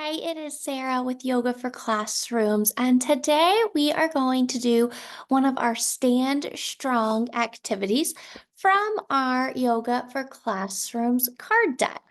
Hi, it is Sarah with Yoga for Classrooms, and today we are going to do one of our Stand Strong activities from our Yoga for Classrooms card deck.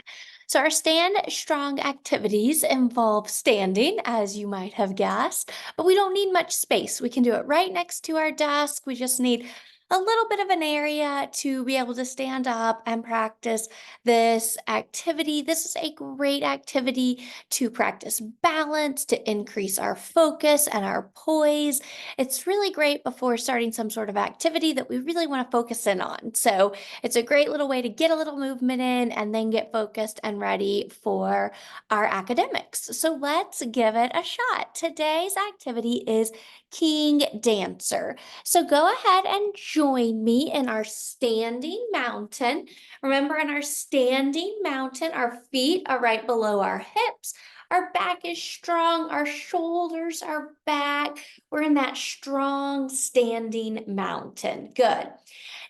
So, our Stand Strong activities involve standing, as you might have guessed, but we don't need much space. We can do it right next to our desk. We just need a little bit of an area to be able to stand up and practice this activity. This is a great activity to practice balance, to increase our focus and our poise. It's really great before starting some sort of activity that we really want to focus in on. So it's a great little way to get a little movement in and then get focused and ready for our academics. So let's give it a shot. Today's activity is King Dancer. So go ahead and join me in our standing mountain. Remember, in our standing mountain, our feet are right below our hips. Our back is strong. Our shoulders are back. We're in that strong standing mountain. Good.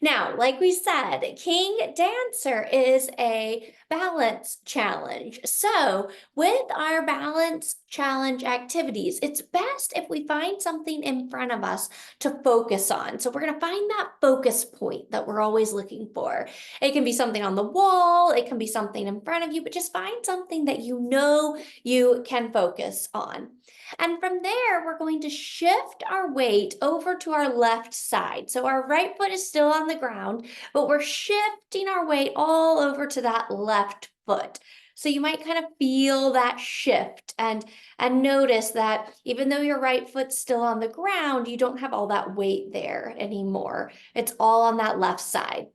Now, like we said, King Dancer is a balance challenge. So, with our balance challenge activities, it's best if we find something in front of us to focus on. So, we're going to find that focus point that we're always looking for. It can be something on the wall, it can be something in front of you, but just find something that you know you can focus on. And from there, we're going to shift our weight over to our left side. So our right foot is still on the ground, but we're shifting our weight all over to that left foot. So you might kind of feel that shift and notice that even though your right foot's still on the ground, you don't have all that weight there anymore. It's all on that left side.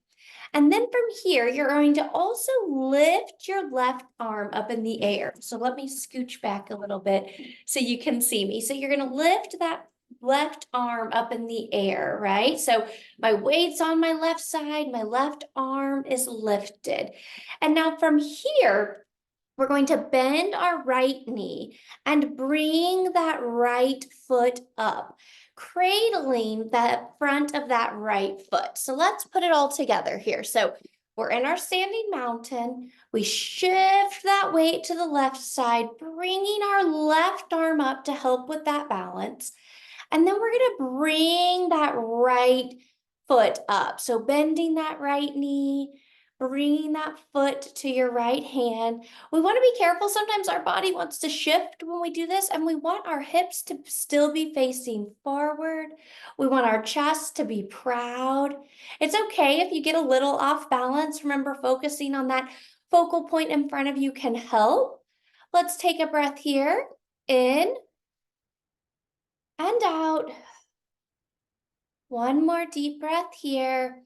And then from here, you're going to also lift your left arm up in the air. So let me scooch back a little bit so you can see me. So you're going to lift that left arm up in the air, right? So my weight's on my left side, my left arm is lifted. And now from here, we're going to bend our right knee and bring that right foot up, cradling the front of that right foot. So let's put it all together here. So we're in our standing mountain. We shift that weight to the left side, bringing our left arm up to help with that balance. And then we're going to bring that right foot up. So bending that right knee, bringing that foot to your right hand. We want to be careful. Sometimes our body wants to shift when we do this, and we want our hips to still be facing forward. We want our chest to be proud. It's okay if you get a little off balance. Remember, focusing on that focal point in front of you can help. Let's take a breath here. In and out. One more deep breath here.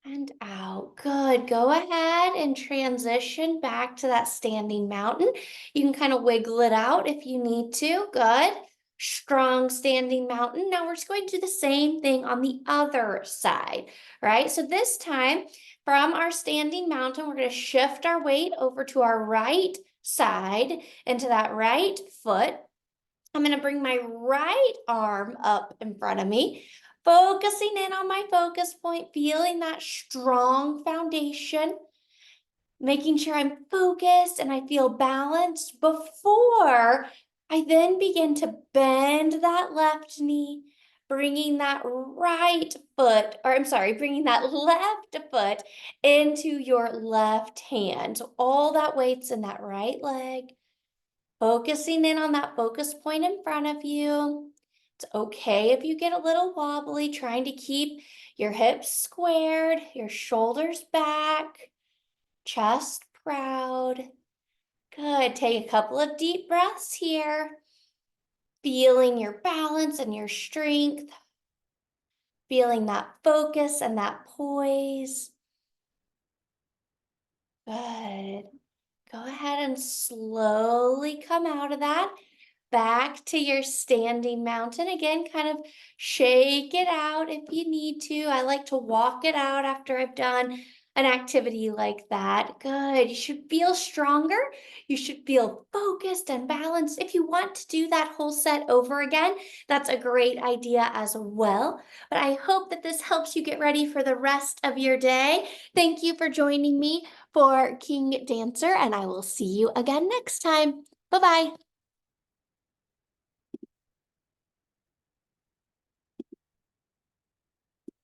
And out. Good. Go ahead and transition back to that standing mountain. You can kind of wiggle it out if you need to. Good. Strong standing mountain. Now we're just going to do the same thing on the other side, right? So this time from our standing mountain, we're going to shift our weight over to our right side into that right foot. I'm going to bring my right arm up in front of me, focusing in on my focus point, feeling that strong foundation, making sure I'm focused and I feel balanced before I then begin to bend that left knee, bringing that right foot, or I'm sorry, bringing that left foot into your left hand. So all that weight's in that right leg. Focusing in on that focus point in front of you. It's okay if you get a little wobbly, trying to keep your hips squared, your shoulders back, chest proud. Good. Take a couple of deep breaths here. Feeling your balance and your strength. Feeling that focus and that poise. Good. Go ahead and slowly come out of that. Back to your standing mountain. Again, kind of shake it out if you need to. I like to walk it out after I've done an activity like that. Good. You should feel stronger. You should feel focused and balanced. If you want to do that whole set over again, that's a great idea as well. But I hope that this helps you get ready for the rest of your day. Thank you for joining me for King Dancer, and I will see you again next time. Bye bye.